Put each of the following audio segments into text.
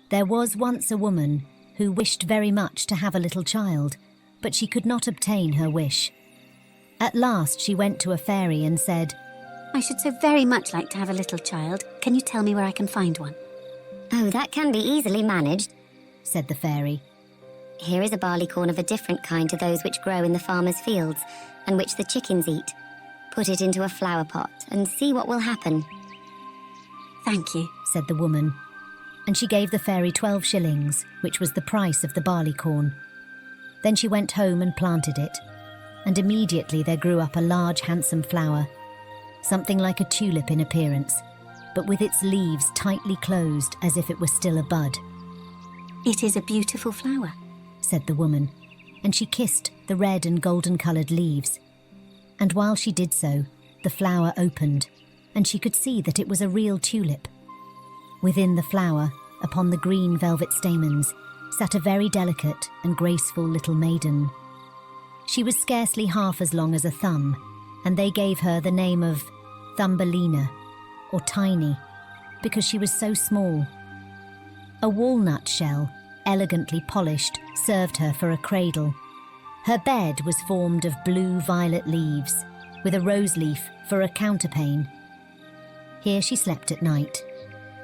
There was once a woman who wished very much to have a little child, but she could not obtain her wish. At last she went to a fairy and said, I should so very much like to have a little child. Can you tell me where I can find one? Oh, that can be easily managed, said the fairy. Here is a barley corn of a different kind to those which grow in the farmer's fields and which the chickens eat. Put it into a flower pot and see what will happen. Thank you, said the woman, and she gave the fairy 12 shillings, which was the price of the barley corn. Then she went home and planted it, and immediately there grew up a large handsome flower, something like a tulip in appearance, but with its leaves tightly closed as if it were still a bud. It is a beautiful flower, said the woman, and she kissed the red and golden-coloured leaves. And while she did so, the flower opened, and she could see that it was a real tulip. Within the flower, upon the green velvet stamens, sat a very delicate and graceful little maiden. She was scarcely half as long as a thumb, and they gave her the name of Thumberlina, or Tiny, because she was so small. A walnut shell, elegantly polished, served her for a cradle. Her bed was formed of blue-violet leaves, with a rose leaf for a counterpane. Here she slept at night,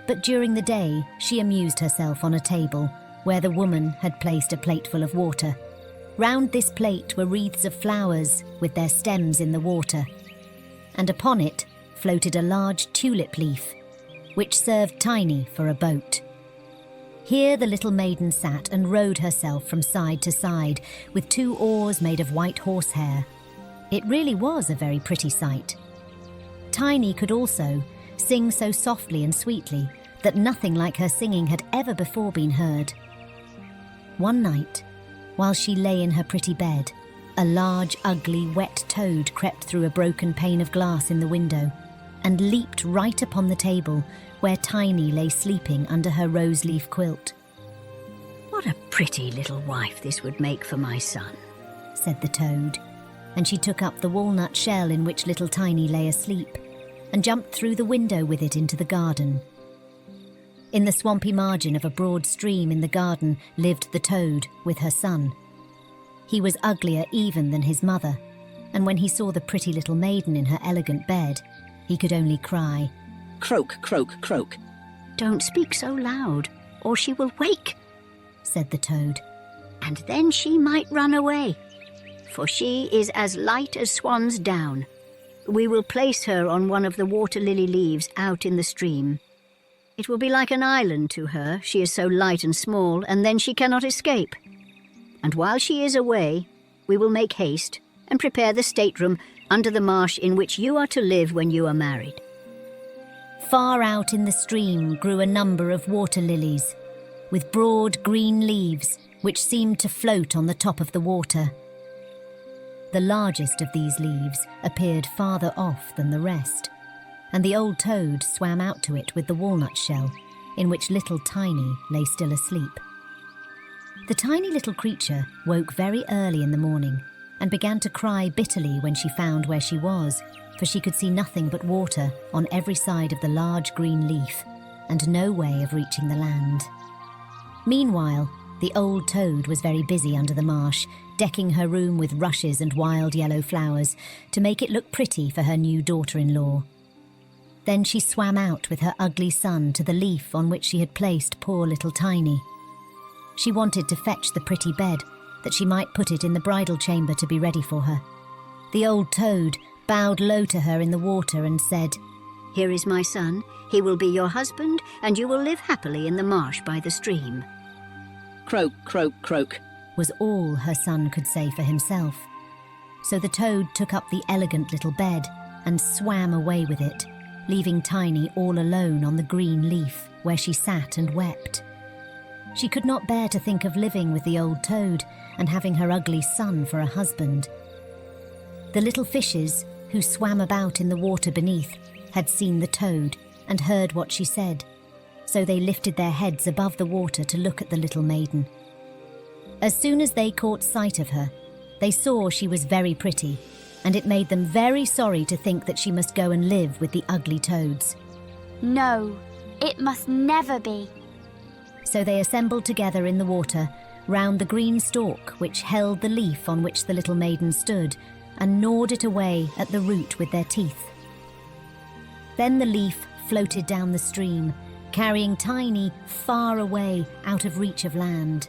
but during the day she amused herself on a table where the woman had placed a plateful of water. Round this plate were wreaths of flowers with their stems in the water, and upon it floated a large tulip leaf, which served Tiny for a boat. Here the little maiden sat and rowed herself from side to side with 2 oars made of white horsehair. It really was a very pretty sight. Tiny could also sing so softly and sweetly that nothing like her singing had ever before been heard. One night, while she lay in her pretty bed, a large, ugly, wet toad crept through a broken pane of glass in the window and leaped right upon the table where Tiny lay sleeping under her rose-leaf quilt. What a pretty little wife this would make for my son, said the toad, and she took up the walnut shell in which little Tiny lay asleep and jumped through the window with it into the garden. In the swampy margin of a broad stream in the garden lived the toad with her son. He was uglier even than his mother, and when he saw the pretty little maiden in her elegant bed, he could only cry, Croak, croak, croak. Don't speak so loud, or she will wake, said the toad. And then she might run away, for she is as light as swan's down. We will place her on one of the water lily leaves out in the stream. It will be like an island to her, she is so light and small, and then she cannot escape. And while she is away, we will make haste and prepare the stateroom under the marsh in which you are to live when you are married. Far out in the stream grew a number of water lilies, with broad green leaves which seemed to float on the top of the water. The largest of these leaves appeared farther off than the rest, and the old toad swam out to it with the walnut shell, in which little Tiny lay still asleep. The tiny little creature woke very early in the morning and began to cry bitterly when she found where she was, for she could see nothing but water on every side of the large green leaf, and no way of reaching the land. Meanwhile, the old toad was very busy under the marsh, decking her room with rushes and wild yellow flowers to make it look pretty for her new daughter-in-law. Then she swam out with her ugly son to the leaf on which she had placed poor little Tiny. She wanted to fetch the pretty bed, that she might put it in the bridal chamber to be ready for her. The old toad bowed low to her in the water and said, Here is my son, he will be your husband, and you will live happily in the marsh by the stream. Croak, croak, croak, was all her son could say for himself. So the toad took up the elegant little bed and swam away with it, leaving Tiny all alone on the green leaf where she sat and wept. She could not bear to think of living with the old toad and having her ugly son for a husband. The little fishes, who swam about in the water beneath, had seen the toad and heard what she said, so they lifted their heads above the water to look at the little maiden. As soon as they caught sight of her, they saw she was very pretty, and it made them very sorry to think that she must go and live with the ugly toads. No, it must never be, So they assembled together in the water round the green stalk which held the leaf on which the little maiden stood, and gnawed it away at the root with their teeth. Then the leaf floated down the stream, carrying Tiny far away out of reach of land.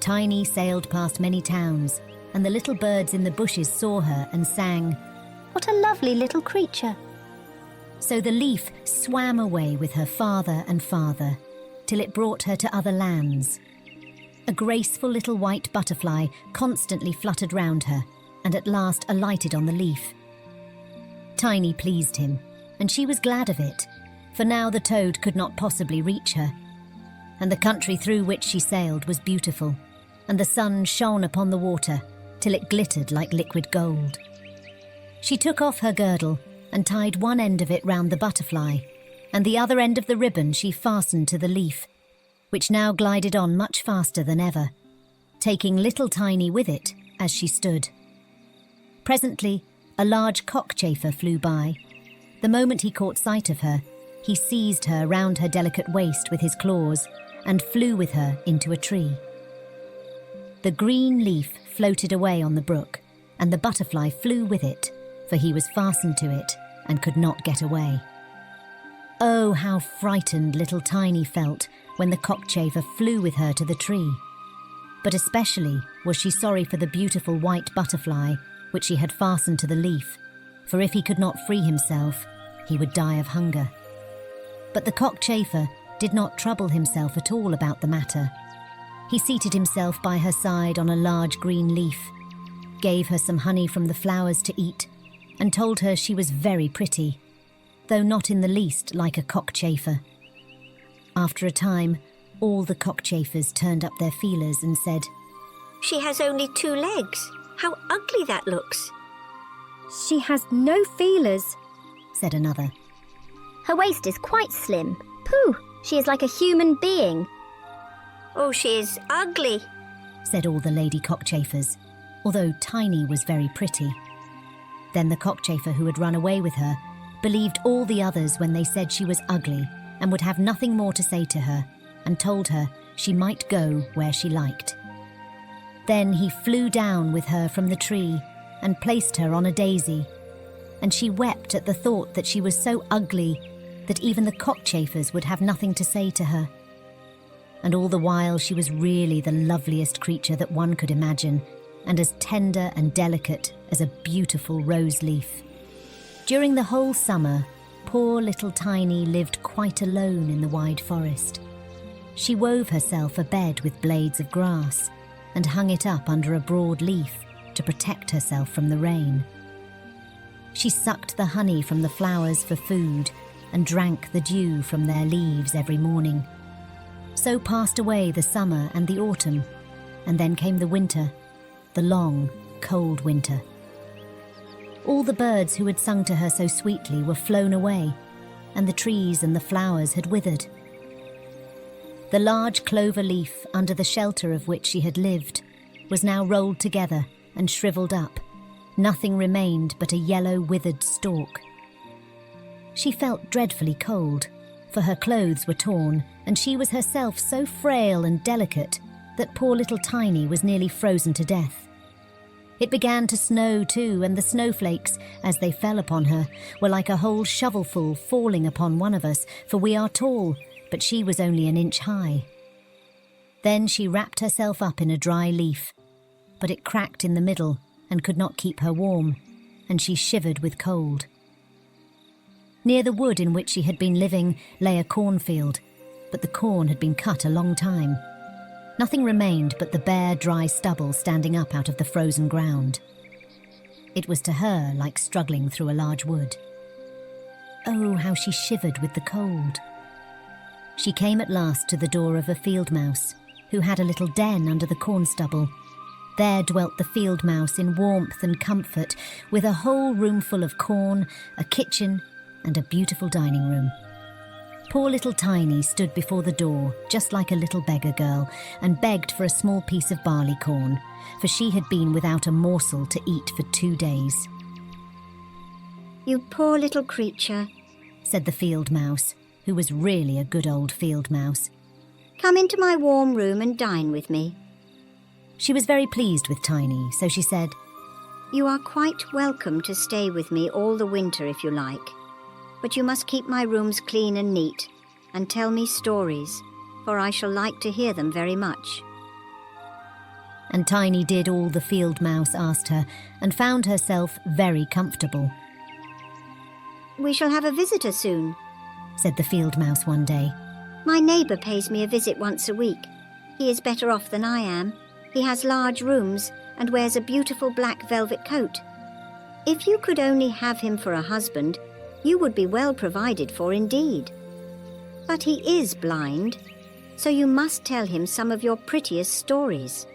Tiny sailed past many towns, and the little birds in the bushes saw her and sang, What a lovely little creature. So the leaf swam away with her farther and farther, till it brought her to other lands. A graceful little white butterfly constantly fluttered round her, and at last alighted on the leaf. Tiny pleased him, and she was glad of it, for now the toad could not possibly reach her. And the country through which she sailed was beautiful, and the sun shone upon the water till it glittered like liquid gold. She took off her girdle and tied one end of it round the butterfly, and the other end of the ribbon she fastened to the leaf, which now glided on much faster than ever, taking little Tiny with it as she stood. Presently, a large cockchafer flew by. The moment he caught sight of her, he seized her round her delicate waist with his claws and flew with her into a tree. The green leaf floated away on the brook, and the butterfly flew with it, for he was fastened to it and could not get away. Oh, how frightened little Tiny felt when the cockchafer flew with her to the tree. But especially was she sorry for the beautiful white butterfly which she had fastened to the leaf, for if he could not free himself, he would die of hunger. But the cockchafer did not trouble himself at all about the matter. He seated himself by her side on a large green leaf, gave her some honey from the flowers to eat, and told her she was very pretty, though not in the least like a cockchafer. After a time, all the cockchafers turned up their feelers and said, She has only 2 legs. How ugly that looks. She has no feelers, said another. Her waist is quite slim. Pooh, she is like a human being. Oh, she is ugly, said all the lady cockchafers, although Tiny was very pretty. Then the cockchafer who had run away with her believed all the others when they said she was ugly and would have nothing more to say to her, and told her she might go where she liked. Then he flew down with her from the tree and placed her on a daisy, and she wept at the thought that she was so ugly that even the cockchafers would have nothing to say to her. And all the while she was really the loveliest creature that one could imagine, and as tender and delicate as a beautiful rose leaf. During the whole summer, poor little Tiny lived quite alone in the wide forest. She wove herself a bed with blades of grass and hung it up under a broad leaf to protect herself from the rain. She sucked the honey from the flowers for food and drank the dew from their leaves every morning. So passed away the summer and the autumn, and then came the winter, the long, cold winter. All the birds who had sung to her so sweetly were flown away, and the trees and the flowers had withered. The large clover leaf under the shelter of which she had lived was now rolled together and shriveled up. Nothing remained but a yellow withered stalk. She felt dreadfully cold, for her clothes were torn, and she was herself so frail and delicate that poor little Tiny was nearly frozen to death. It began to snow too, and the snowflakes, as they fell upon her, were like a whole shovelful falling upon one of us, for we are tall, but she was only an inch high. Then she wrapped herself up in a dry leaf, but it cracked in the middle and could not keep her warm, and she shivered with cold. Near the wood in which she had been living lay a cornfield, but the corn had been cut a long time. Nothing remained but the bare, dry stubble standing up out of the frozen ground. It was to her like struggling through a large wood. Oh, how she shivered with the cold. She came at last to the door of a field mouse, who had a little den under the corn stubble. There dwelt the field mouse in warmth and comfort, with a whole room full of corn, a kitchen, and a beautiful dining room. Poor little Tiny stood before the door, just like a little beggar girl, and begged for a small piece of barley corn, for she had been without a morsel to eat for 2 days. You poor little creature. Said the field mouse, who was really a good old field mouse. Come into my warm room and dine with me. She was very pleased with Tiny, so she said, You are quite welcome to stay with me all the winter if you like. But you must keep my rooms clean and neat, and tell me stories, for I shall like to hear them very much. and Tiny did all the field mouse asked her and found herself very comfortable. We shall have a visitor soon, Said the field mouse one day. My neighbour pays me a visit once a week. He is better off than I am. He has large rooms and wears a beautiful black velvet coat. If you could only have him for a husband, you would be well provided for indeed. But he is blind, so you must tell him some of your prettiest stories.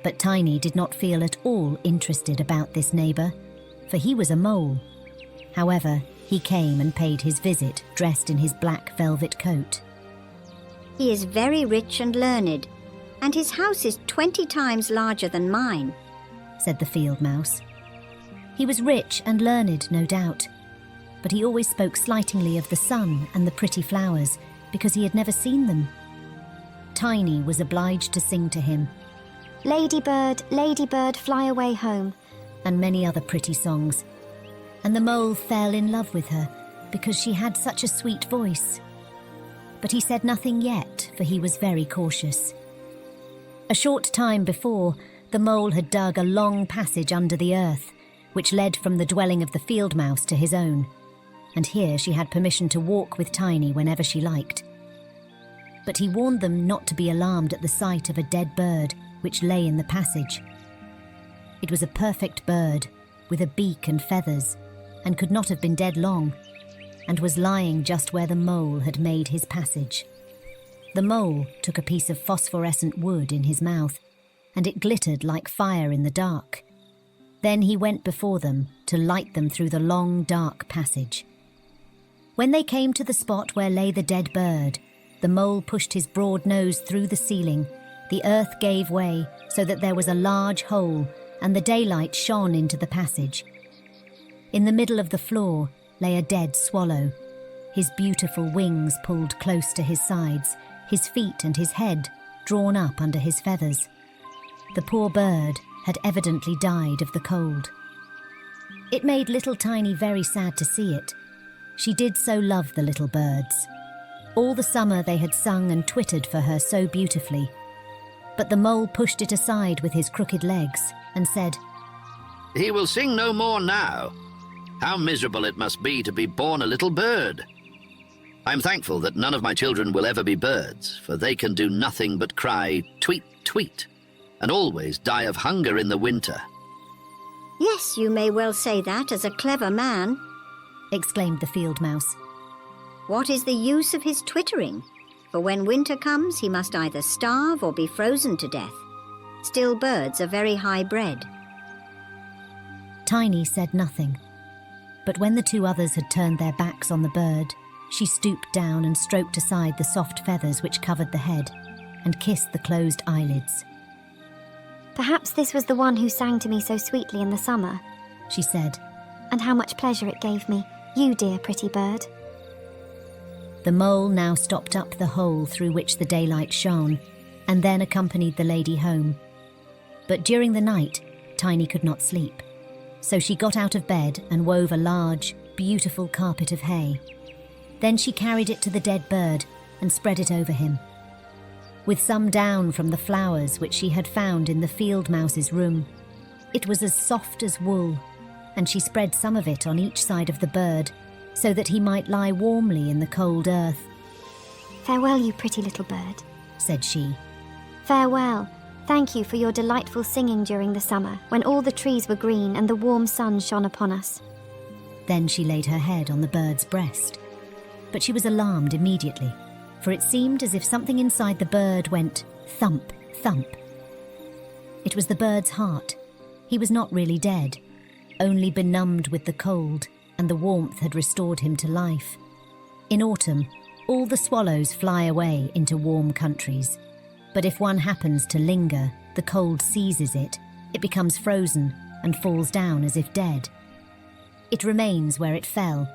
But Tiny did not feel at all interested about this neighbour, for he was a mole. However, he came and paid his visit dressed in his black velvet coat. He is very rich and learned, and his house is 20 times larger than mine, Said the field mouse. He was rich and learned, no doubt, but he always spoke slightingly of the sun and the pretty flowers because he had never seen them. Tiny was obliged to sing to him, Ladybird, ladybird, fly away home. and many other pretty songs, and the mole fell in love with her because she had such a sweet voice. But he said nothing yet, for he was very cautious. A short time before, the mole had dug a long passage under the earth, which led from the dwelling of the field mouse to his own, and here she had permission to walk with Tiny whenever she liked. But he warned them not to be alarmed at the sight of a dead bird which lay in the passage. It was a perfect bird, with a beak and feathers, and could not have been dead long, and was lying just where the mole had made his passage. The mole took a piece of phosphorescent wood in his mouth, and it glittered like fire in the dark. Then he went before them to light them through the long, dark passage. When they came to the spot where lay the dead bird, the mole pushed his broad nose through the ceiling. The earth gave way so that there was a large hole, and the daylight shone into the passage. In the middle of the floor lay a dead swallow, his beautiful wings pulled close to his sides, his feet and his head drawn up under his feathers. The poor bird had evidently died of the cold. It made little Tiny very sad to see it. She did so love the little birds. All the summer they had sung and twittered for her so beautifully. But the mole pushed it aside with his crooked legs and said, He will sing no more now. How miserable it must be to be born a little bird. I am thankful that none of my children will ever be birds, for they can do nothing but cry, tweet, tweet, and always die of hunger in the winter. Yes, you may well say that as a clever man. exclaimed the field mouse. What is the use of his twittering? For when winter comes, he must either starve or be frozen to death. Still, birds are very high bred. Tiny said nothing, but when the two others had turned their backs on the bird, she stooped down and stroked aside the soft feathers which covered the head, and kissed the closed eyelids. Perhaps this was the one who sang to me so sweetly in the summer, She said. and how much pleasure it gave me, you dear pretty bird. The mole now stopped up the hole through which the daylight shone, and then accompanied the lady home. But during the night, Tiny could not sleep, so she got out of bed and wove a large, beautiful carpet of hay. Then she carried it to the dead bird and spread it over him. With some down from the flowers which she had found in the field mouse's room, it was as soft as wool, and she spread some of it on each side of the bird, so that he might lie warmly in the cold earth. Farewell, you pretty little bird. Said she. Farewell. Thank you for your delightful singing during the summer, when all the trees were green and the warm sun shone upon us. Then she laid her head on the bird's breast. But she was alarmed immediately, for it seemed as if something inside the bird went thump, thump. It was the bird's heart. He was not really dead, only benumbed with the cold, and the warmth had restored him to life. In autumn, all the swallows fly away into warm countries. But if one happens to linger, the cold seizes it, it becomes frozen and falls down as if dead. It remains where it fell,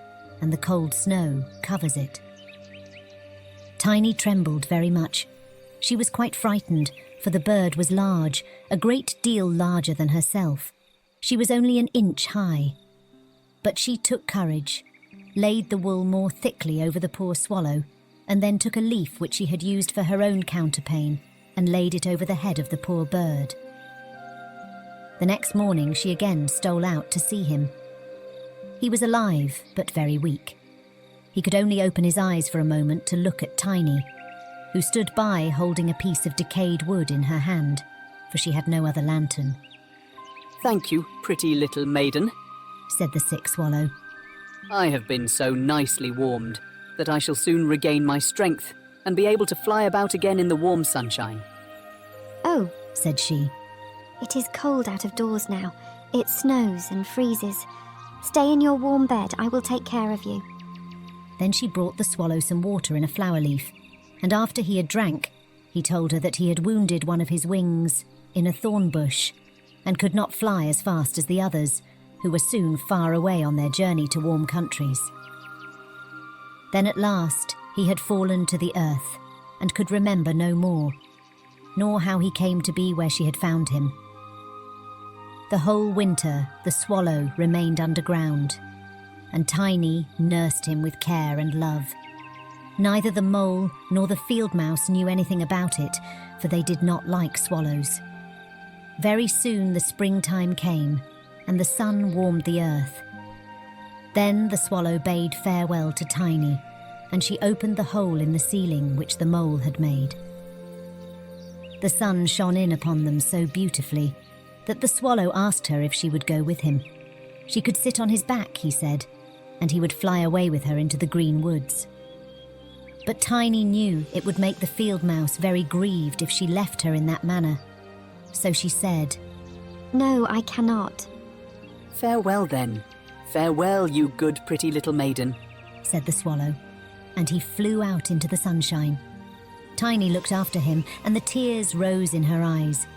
and the cold snow covers it. Tiny trembled very much. She was quite frightened, for the bird was large, a great deal larger than herself. She was only an inch high. But she took courage, laid the wool more thickly over the poor swallow, and then took a leaf which she had used for her own counterpane and laid it over the head of the poor bird. The next morning she again stole out to see him. He was alive, but very weak. He could only open his eyes for a moment to look at Tiny, who stood by holding a piece of decayed wood in her hand, for she had no other lantern. Thank you, pretty little maiden, said the sick swallow. I have been so nicely warmed that I shall soon regain my strength and be able to fly about again in the warm sunshine. Oh, said she. it is cold out of doors now. It snows and freezes. Stay in your warm bed. I will take care of you. Then she brought the swallow some water in a flower leaf, and after he had drank, he told her that he had wounded one of his wings in a thorn bush and could not fly as fast as the others, who were soon far away on their journey to warm countries. Then at last he had fallen to the earth and could remember no more, nor how he came to be where she had found him. The whole winter the swallow remained underground, and Tiny nursed him with care and love. Neither the mole nor the field mouse knew anything about it, for they did not like swallows. Very soon the springtime came, and the sun warmed the earth. Then the swallow bade farewell to Tiny, and she opened the hole in the ceiling which the mole had made. The sun shone in upon them so beautifully that the swallow asked her if she would go with him. She could sit on his back, he said, and he would fly away with her into the green woods. But Tiny knew it would make the field mouse very grieved if she left her in that manner. So she said, No, I cannot. Farewell then. Farewell, you good pretty little maiden, said the swallow, and he flew out into the sunshine. Tiny looked after him, and the tears rose in her eyes.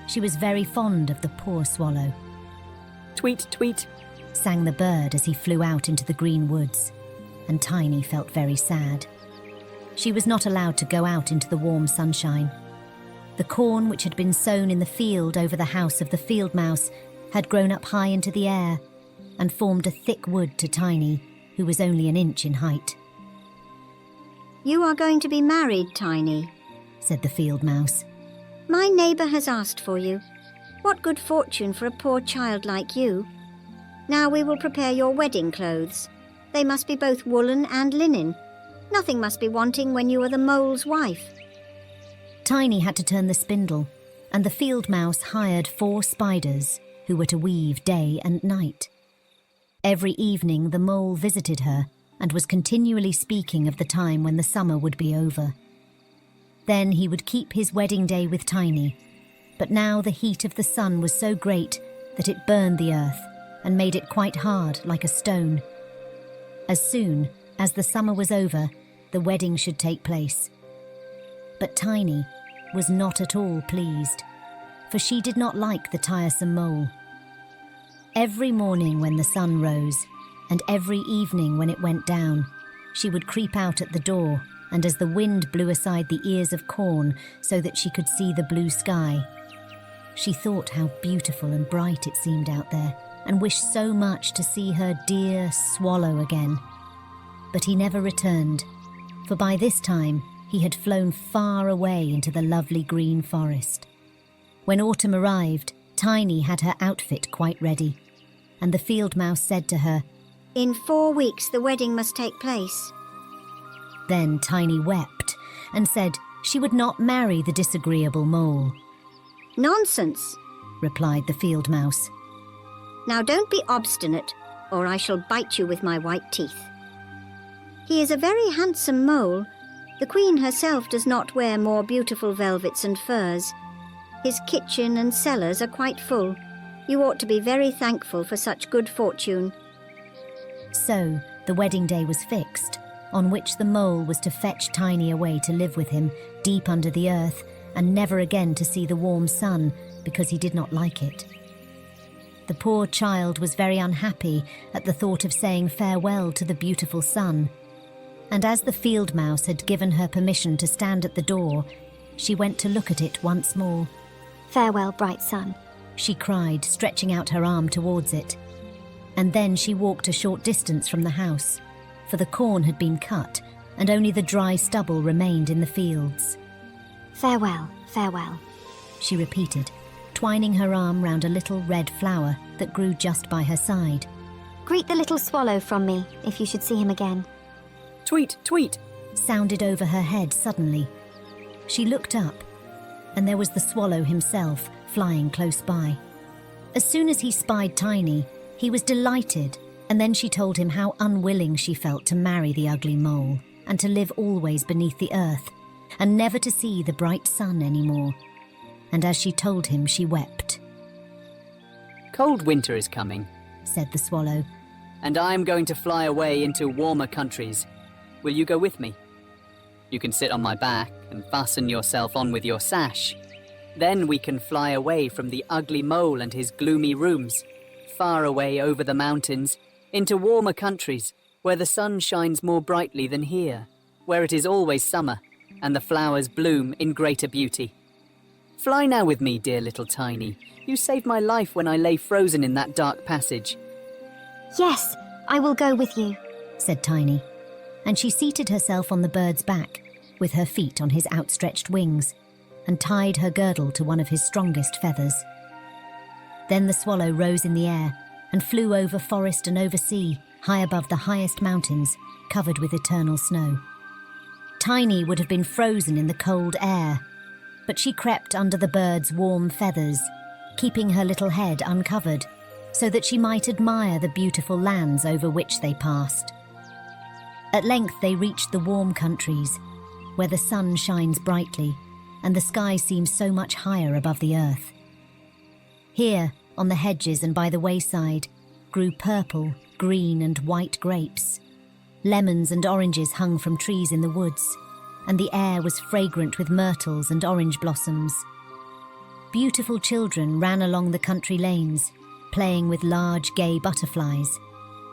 She was very fond of the poor swallow. Tweet, tweet, sang the bird as he flew out into the green woods, and Tiny felt very sad. She was not allowed to go out into the warm sunshine. The corn which had been sown in the field over the house of the field mouse had grown up high into the air and formed a thick wood to Tiny, who was only an inch in height. You are going to be married, Tiny, said the field mouse. My neighbour has asked for you. What good fortune for a poor child like you. Now we will prepare your wedding clothes. They must be both woolen and linen. Nothing must be wanting when you are the mole's wife. Tiny had to turn the spindle, and the field mouse hired 4 spiders who were to weave day and night. Every evening the mole visited her and was continually speaking of the time when the summer would be over. Then he would keep his wedding day with Tiny, but now the heat of the sun was so great that it burned the earth and made it quite hard like a stone. As soon as the summer was over, the wedding should take place. But Tiny was not at all pleased, for she did not like the tiresome mole. Every morning when the sun rose, and every evening when it went down, she would creep out at the door, and as the wind blew aside the ears of corn so that she could see the blue sky, she thought how beautiful and bright it seemed out there, and wished so much to see her dear swallow again. But he never returned, for by this time he had flown far away into the lovely green forest. When autumn arrived, Tiny had her outfit quite ready, and the field mouse said to her, In 4 weeks the wedding must take place. Then Tiny wept and said she would not marry the disagreeable mole. Nonsense, replied the field mouse. Now don't be obstinate, or I shall bite you with my white teeth. He is a very handsome mole. The queen herself does not wear more beautiful velvets and furs. His kitchen and cellars are quite full. You ought to be very thankful for such good fortune. So the wedding day was fixed, on which the mole was to fetch Tiny away to live with him, deep under the earth, and never again to see the warm sun, because he did not like it. The poor child was very unhappy at the thought of saying farewell to the beautiful sun. and as the field mouse had given her permission to stand at the door, she went to look at it once more. Farewell, bright sun. She cried, stretching out her arm towards it. And then she walked a short distance from the house, for the corn had been cut, and only the dry stubble remained in the fields. Farewell, farewell. She repeated, twining her arm round a little red flower that grew just by her side. Greet the little swallow from me, if you should see him again. Tweet, tweet! Sounded over her head suddenly. She looked up, and there was the swallow himself flying close by. As soon as he spied Tiny, he was delighted, and then she told him how unwilling she felt to marry the ugly mole and to live always beneath the earth and never to see the bright sun anymore. And as she told him, she wept. Cold winter is coming, Said the swallow. and I am going to fly away into warmer countries. Will you go with me? You can sit on my back and fasten yourself on with your sash. Then we can fly away from the ugly mole and his gloomy rooms, far away over the mountains, into warmer countries where the sun shines more brightly than here, where it is always summer and the flowers bloom in greater beauty. Fly now with me, dear little Tiny. You saved my life when I lay frozen in that dark passage. Yes, I will go with you. Said Tiny, and she seated herself on the bird's back, with her feet on his outstretched wings, and tied her girdle to one of his strongest feathers. Then the swallow rose in the air and flew over forest and over sea, high above the highest mountains, covered with eternal snow. Tiny would have been frozen in the cold air, but she crept under the bird's warm feathers, keeping her little head uncovered, so that she might admire the beautiful lands over which they passed. At length they reached the warm countries, where the sun shines brightly and the sky seems so much higher above the earth. Here, on the hedges and by the wayside, grew purple, green and white grapes. Lemons and oranges hung from trees in the woods, and the air was fragrant with myrtles and orange blossoms. Beautiful children ran along the country lanes, playing with large, gay butterflies,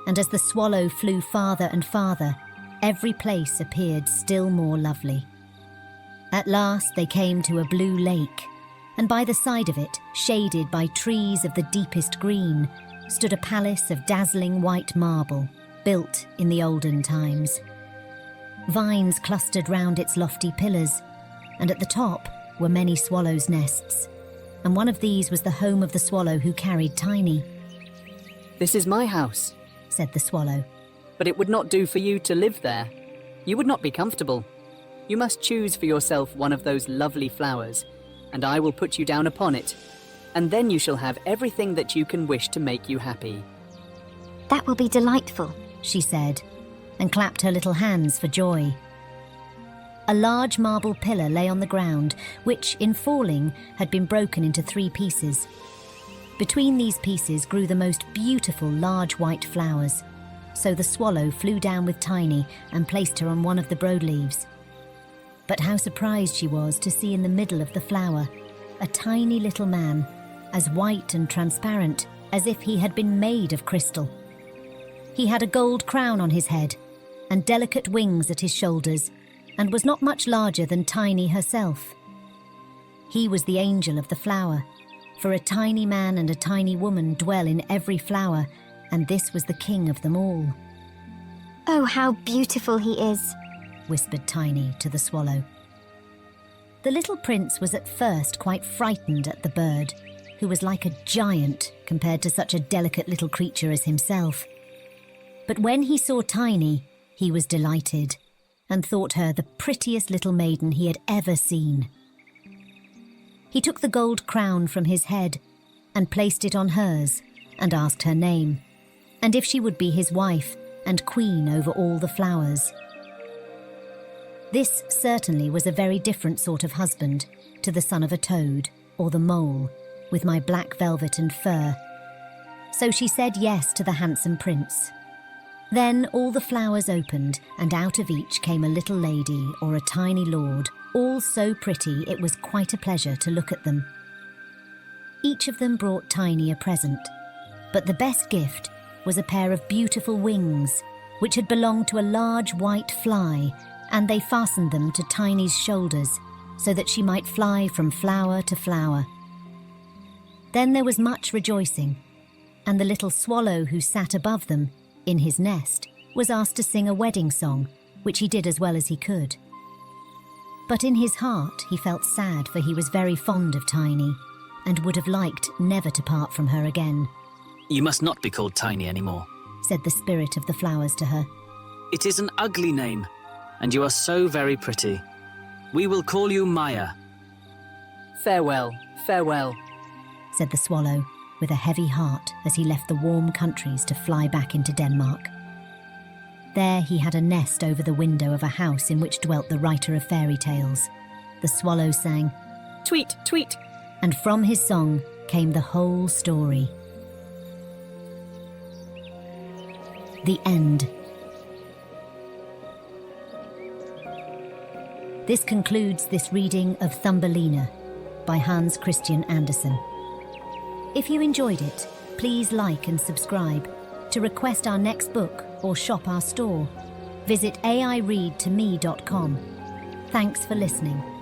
and as the swallow flew farther and farther, every place appeared still more lovely. At last they came to a blue lake, and by the side of it, shaded by trees of the deepest green, stood a palace of dazzling white marble, built in the olden times. Vines clustered round its lofty pillars, and at the top were many swallows' nests, and one of these was the home of the swallow who carried Tiny. This is my house, Said the swallow. but it would not do for you to live there. You would not be comfortable. You must choose for yourself one of those lovely flowers, and I will put you down upon it, and then you shall have everything that you can wish to make you happy. That will be delightful. She said, and clapped her little hands for joy. A large marble pillar lay on the ground, which, in falling, had been broken into 3 pieces. Between these pieces grew the most beautiful large white flowers, so the swallow flew down with Tiny and placed her on one of the broadleaves. But how surprised she was to see in the middle of the flower a tiny little man, as white and transparent as if he had been made of crystal. He had a gold crown on his head and delicate wings at his shoulders, and was not much larger than Tiny herself. He was the angel of the flower, for a tiny man and a tiny woman dwell in every flower, and this was the king of them all. Oh, how beautiful he is. Whispered Tiny to the swallow. The little prince was at first quite frightened at the bird, who was like a giant compared to such a delicate little creature as himself. But when he saw Tiny, he was delighted, and thought her the prettiest little maiden he had ever seen. He took the gold crown from his head and placed it on hers, and asked her name, and if she would be his wife and queen over all the flowers. This certainly was a very different sort of husband to the son of a toad or the mole, with my black velvet and fur. So she said yes to the handsome prince. Then all the flowers opened, and out of each came a little lady or a tiny lord, all so pretty it was quite a pleasure to look at them. Each of them brought Tiny a present, but the best gift was a pair of beautiful wings, which had belonged to a large white fly, and they fastened them to Tiny's shoulders so that she might fly from flower to flower. Then there was much rejoicing, and the little swallow who sat above them, in his nest, was asked to sing a wedding song, which he did as well as he could. But in his heart he felt sad, for he was very fond of Tiny, and would have liked never to part from her again. You must not be called Tiny anymore, said the spirit of the flowers to her. It is an ugly name, and you are so very pretty. We will call you Maya. Farewell, farewell. Said the swallow, with a heavy heart as he left the warm countries to fly back into Denmark. There he had a nest over the window of a house in which dwelt the writer of fairy tales. The swallow sang, Tweet, tweet. And from his song came the whole story. The end. This concludes this reading of Thumberlina by Hans Christian Andersen. If you enjoyed it, please like and subscribe. To request our next book or shop our store, visit aireadtome.com. Thanks for listening.